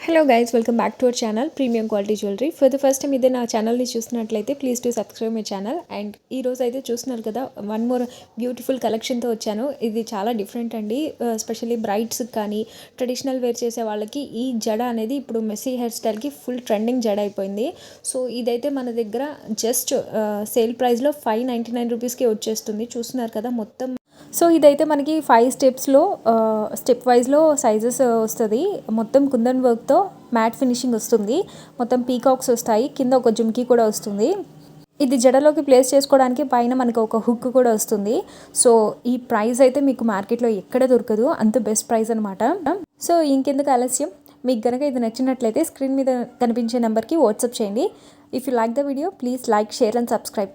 Hello guys, welcome back to our channel premium quality jewellery. For the first time ఇదే నా ఛానల్ని చూస్తున్నట్లయితే please to subscribe my channel. And ఈ రోజు అయితే చూస్తున్నారు కదా, వన్ మోర్ బ్యూటిఫుల్ కలెక్షన్తో వచ్చాను. ఇది చాలా డిఫరెంట్ అండి. ఎస్పెషల్లీ బ్రైడ్స్కి కానీ ట్రెడిషనల్ వేర్ చేసే వాళ్ళకి ఈ జడ అనేది ఇప్పుడు మెస్సీ హెయిర్ స్టైల్కి ఫుల్ ట్రెండింగ్ జడ అయిపోయింది. సో ఇదైతే మన దగ్గర జస్ట్ సేల్ ప్రైస్లో 599 రూపీస్కి వచ్చేస్తుంది. చూస్తున్నారు కదా మొత్తం. సో ఇదైతే మనకి 5 స్టెప్స్లో స్టెప్ వైజ్లో సైజెస్ వస్తుంది. మొత్తం కుందన్ వర్క్తో మ్యాట్ ఫినిషింగ్ వస్తుంది. మొత్తం పీకాక్స్ వస్తాయి, కింద ఒక జుమ్కీ కూడా వస్తుంది. ఇది జడలోకి ప్లేస్ చేసుకోవడానికి పైన మనకు ఒక హుక్ కూడా వస్తుంది. సో ఈ ప్రైస్ అయితే మీకు మార్కెట్లో ఎక్కడ దొరకదు, అంత బెస్ట్ ప్రైస్ అనమాట. సో ఇంకెందుకు ఆలస్యం, మీకు కనుక ఇది నచ్చినట్లయితే స్క్రీన్ మీద కనిపించే నెంబర్కి వాట్సాప్ చేయండి. If you like the video please like, share and subscribe.